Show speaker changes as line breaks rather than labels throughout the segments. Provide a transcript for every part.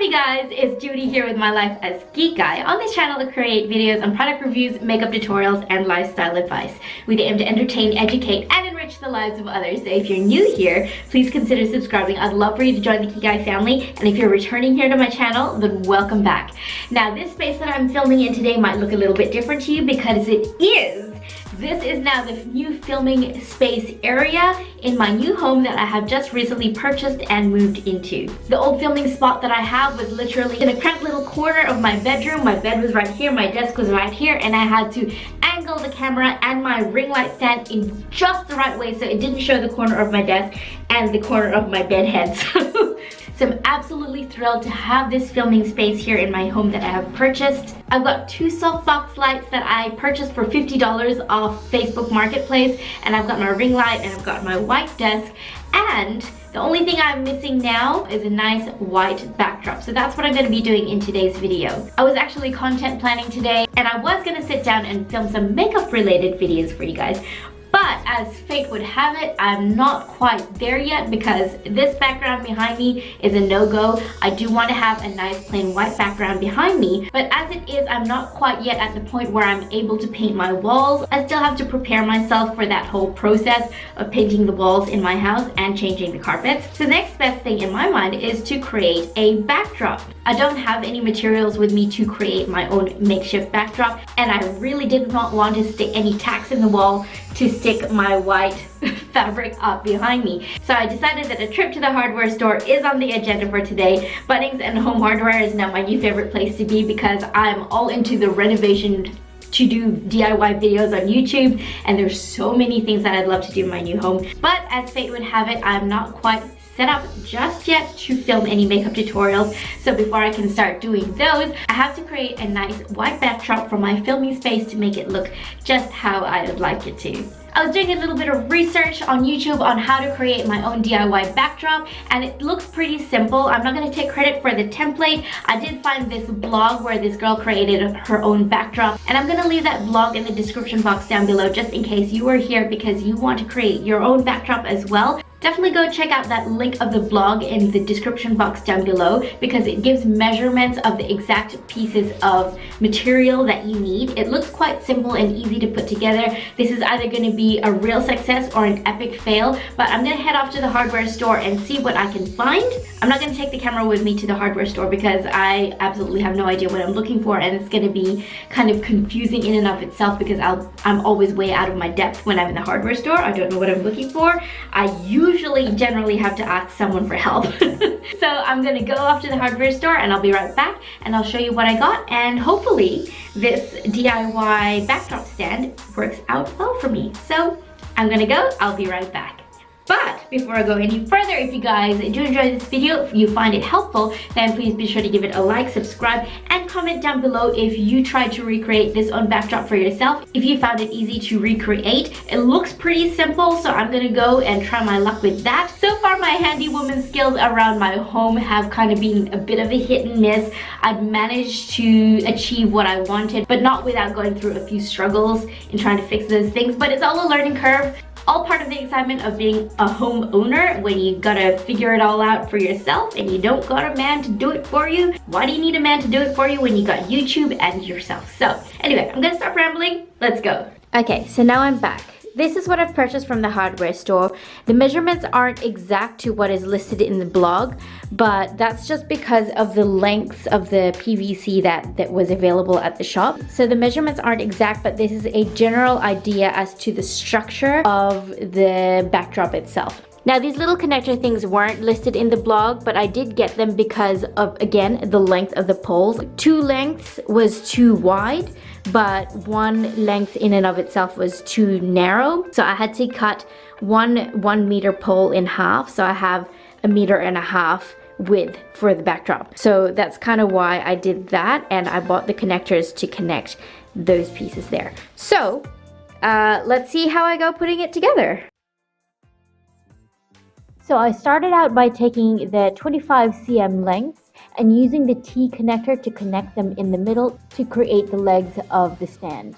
up, you guys? It's Judie here with my Life as Kikay. On this channel, I create videos on product reviews, makeup tutorials, and lifestyle advice. We aim to entertain, educate, and enrich the lives of others. So if you're new here, please consider subscribing. I'd love for you to join the Kikay family. And if you're returning here to my channel, then welcome back. Now, this space that I'm filming in today might look a little bit different to you because this is now the new filming space area in my new home that I have just recently purchased and moved into. The old filming spot that I have was literally in a cramped little corner of my bedroom. My bed was right here, my desk was right here, and I had to angle the camera and my ring light stand in just the right way so it didn't show the corner of my desk and the corner of my bed head. So I'm absolutely thrilled to have this filming space here in my home that I have purchased. I've got two softbox lights that I purchased for $50 off Facebook Marketplace, and I've got my ring light and I've got my white desk, and the only thing I'm missing now is a nice white backdrop. So that's what I'm going to be doing in today's video. I was actually content planning today, and I was going to sit down and film some makeup related videos for you guys. But as fate would have it, I'm not quite there yet because this background behind me is a no-go. I do want to have a nice plain white background behind me, but as it is, I'm not quite yet at the point where I'm able to paint my walls. I still have to prepare myself for that whole process of painting the walls in my house and changing the carpets. So the next best thing in my mind is to create a backdrop. I don't have any materials with me to create my own makeshift backdrop, and I really did not want to stick any tacks in the wall to stick my white fabric up behind me. So I decided that a trip to the hardware store is on the agenda for today. Bunnings and Home Hardware is now my new favorite place to be because I'm all into the renovation to do DIY videos on YouTube, and there's so many things that I'd love to do in my new home. But as fate would have it, I'm not quite set up just yet to film any makeup tutorials. So before I can start doing those, I have to create a nice white backdrop for my filming space to make it look just how I would like it to. I was doing a little bit of research on YouTube on how to create my own DIY backdrop, and it looks pretty simple. I'm not going to take credit for the template. I did find this blog where this girl created her own backdrop, and I'm going to leave that blog in the description box down below just in case you are here because you want to create your own backdrop as well. Definitely go check out that link of the blog in the description box down below because it gives measurements of the exact pieces of material that you need. It looks quite simple and easy to put together. This is either going to be a real success or an epic fail, but I'm going to head off to the hardware store and see what I can find. I'm not going to take the camera with me to the hardware store because I absolutely have no idea what I'm looking for, and it's going to be kind of confusing in and of itself because I'm always way out of my depth when I'm in the hardware store. I don't know what I'm looking for. I generally have to ask someone for help. So I'm gonna go off to the hardware store and I'll be right back and I'll show you what I got, and hopefully this DIY backdrop stand works out well for me. So I'm gonna go, I'll be right back. But before I go any further, if you guys do enjoy this video, if you find it helpful, then please be sure to give it a like, subscribe, and comment down below if you tried to recreate this own backdrop for yourself. If you found it easy to recreate, it looks pretty simple, so I'm gonna go and try my luck with that. So far, my handy woman skills around my home have kind of been a bit of a hit and miss. I've managed to achieve what I wanted, but not without going through a few struggles in trying to fix those things, but it's all a learning curve. All part of the excitement of being a homeowner when you gotta figure it all out for yourself and you don't got a man to do it for you. Why do you need a man to do it for you when you got YouTube and yourself? So anyway, I'm gonna stop rambling. Let's go. Okay, so now I'm back. This is what I've purchased from the hardware store. The measurements aren't exact to what is listed in the blog, but that's just because of the lengths of the PVC that was available at the shop. So the measurements aren't exact, but this is a general idea as to the structure of the backdrop itself. Now, these little connector things weren't listed in the blog, but I did get them because of, again, the length of the poles. Two lengths was too wide, but one length in and of itself was too narrow. So I had to cut one meter pole in half. So I have 1.5 meters width for the backdrop. So that's kind of why I did that, and I bought the connectors to connect those pieces there. So let's see how I go putting it together. So I started out by taking the 25 cm lengths and using the T-connector to connect them in the middle to create the legs of the stand.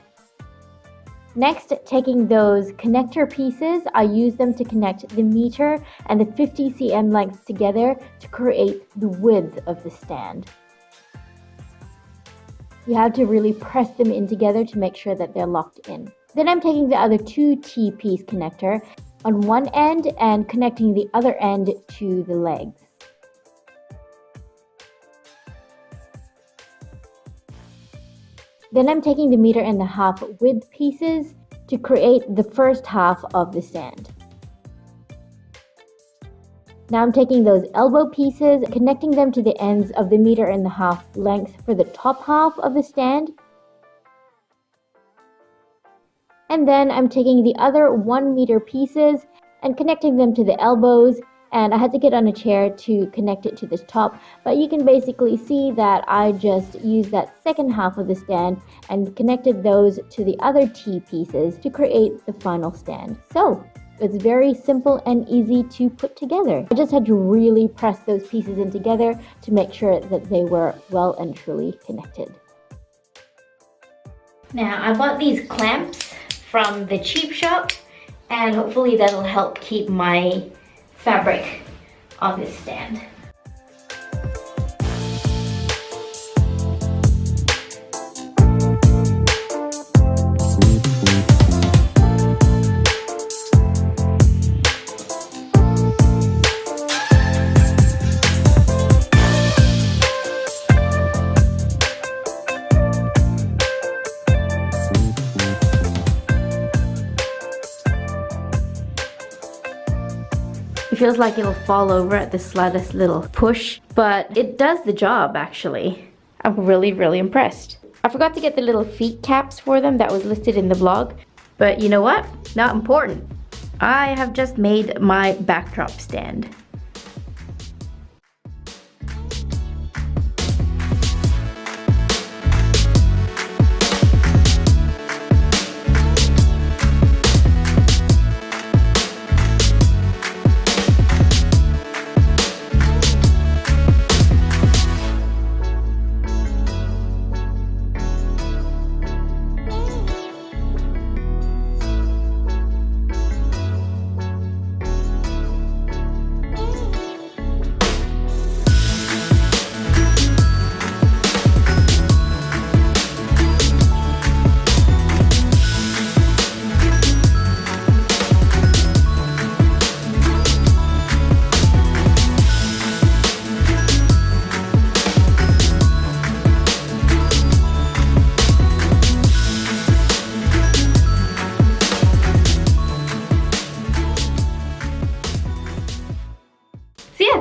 Next, taking those connector pieces, I use them to connect the meter and the 50 cm lengths together to create the width of the stand. You have to really press them in together to make sure that they're locked in. Then I'm taking the other 2 T-piece connector on one end and connecting the other end to the legs. Then I'm taking the 1.5 meter width pieces to create the first half of the stand. Now I'm taking those elbow pieces, connecting them to the ends of the 1.5 meter length for the top half of the stand. And then I'm taking the other 1 meter pieces and connecting them to the elbows, and I had to get on a chair to connect it to the top, but you can basically see that I just used that second half of the stand and connected those to the other T pieces to create the final stand. So it's very simple and easy to put together. I just had to really press those pieces in together to make sure that they were well and truly connected. Now I bought these clamps from the cheap shop, and hopefully that'll help keep my fabric on this stand. It feels like it'll fall over at the slightest little push, but it does the job actually. I'm really impressed. I forgot to get the little feet caps for them that was listed in the blog, but you know what? Not important. I have just made my backdrop stand.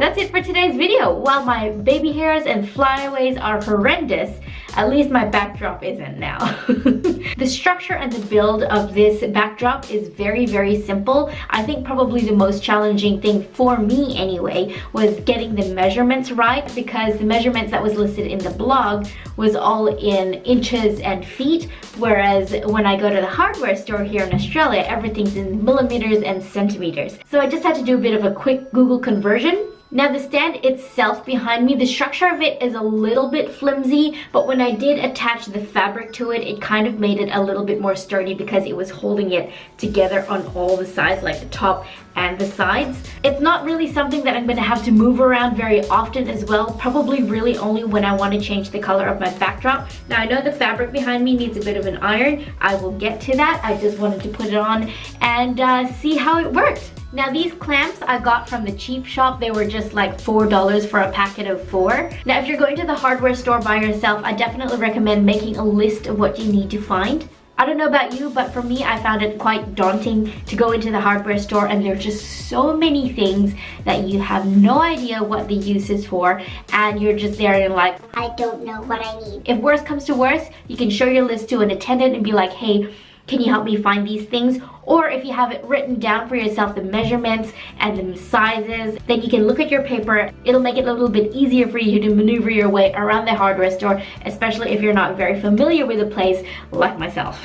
That's it for today's video. While my baby hairs and flyaways are horrendous, at least my backdrop isn't now. The structure and the build of this backdrop is very simple. I think probably the most challenging thing for me anyway was getting the measurements right, because the measurements that was listed in the blog was all in inches and feet, whereas when I go to the hardware store here in Australia, everything's in millimeters and centimeters. So I just had to do a bit of a quick Google conversion. Now the stand itself behind me, the structure of it is a little bit flimsy, but when I did attach the fabric to it, it kind of made it a little bit more sturdy because it was holding it together on all the sides, like the top and the sides. It's not really something that I'm going to have to move around very often as well, probably really only when I want to change the color of my backdrop. Now I know the fabric behind me needs a bit of an iron. I will get to that. I just wanted to put it on and see how it worked. Now these clamps I got from the cheap shop. They were just like $4 for a packet of 4. Now if you're going to the hardware store by yourself, I definitely recommend making a list of what you need to find. I don't know about you, but for me, I found it quite daunting to go into the hardware store, and there are just so many things that you have no idea what the use is for, and you're just there and you're like, I don't know what I need. If worse comes to worse, you can show your list to an attendant and be like, hey, can you help me find these things? Or if you have it written down for yourself, the measurements and the sizes, then you can look at your paper. It'll make it a little bit easier for you to maneuver your way around the hardware store, especially if you're not very familiar with the place like myself.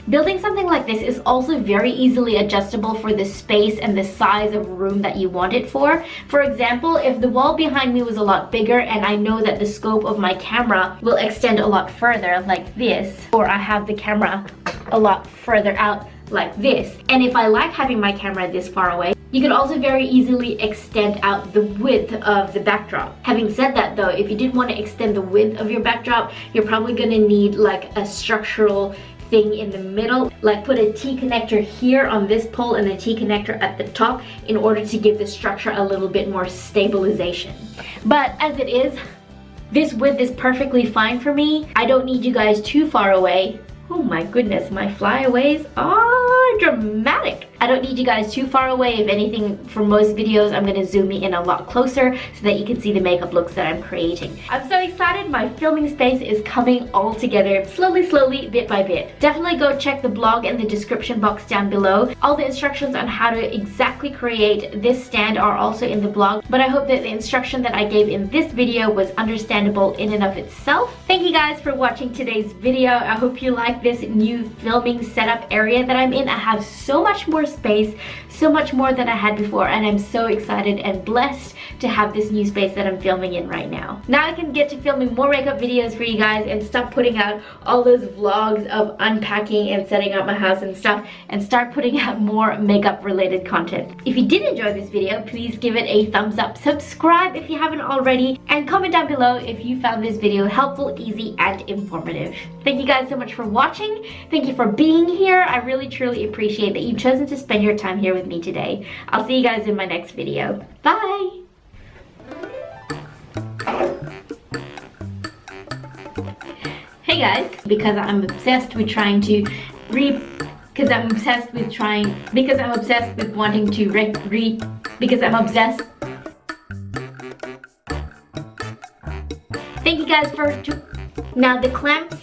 Building something like this is also very easily adjustable for the space and the size of room that you want it for. For example, if the wall behind me was a lot bigger and I know that the scope of my camera will extend a lot further like this, or I have the camera a lot further out like this, and if I like having my camera this far away, you can also very easily extend out the width of the backdrop. Having said that though, if you did want to extend the width of your backdrop, you're probably going to need like a structural thing in the middle, like put a T-connector here on this pole and a T-connector at the top in order to give the structure a little bit more stabilization. But as it is, this width is perfectly fine for me. I don't need you guys too far away. Oh my goodness, my flyaways are dramatic. I don't need you guys too far away. If anything, for most videos, I'm gonna zoom in a lot closer so that you can see the makeup looks that I'm creating. I'm so excited. My filming space is coming all together slowly, bit by bit. Definitely go check the blog in the description box down below. All the instructions on how to exactly create this stand are also in the blog, but I hope that the instruction that I gave in this video was understandable in and of itself. Thank you guys for watching today's video. I hope you like this new filming setup area that I'm in. I have so much more space, so much more than I had before, and I'm so excited and blessed to have this new space that I'm filming in right now. Now I can get to filming more makeup videos for you guys and stop putting out all those vlogs of unpacking and setting up my house and stuff, and start putting out more makeup related content. If you did enjoy this video, please give it a thumbs up, subscribe if you haven't already, and comment down below if you found this video helpful, easy, and informative. Thank you guys so much for watching. Thank you for being here. I really truly appreciate that you've chosen to spend your time here with me today. I'll see you guys in my next video. Bye! Hey guys, because I'm obsessed with trying to because I'm obsessed with wanting to because I'm obsessed. Thank you guys for now the clamps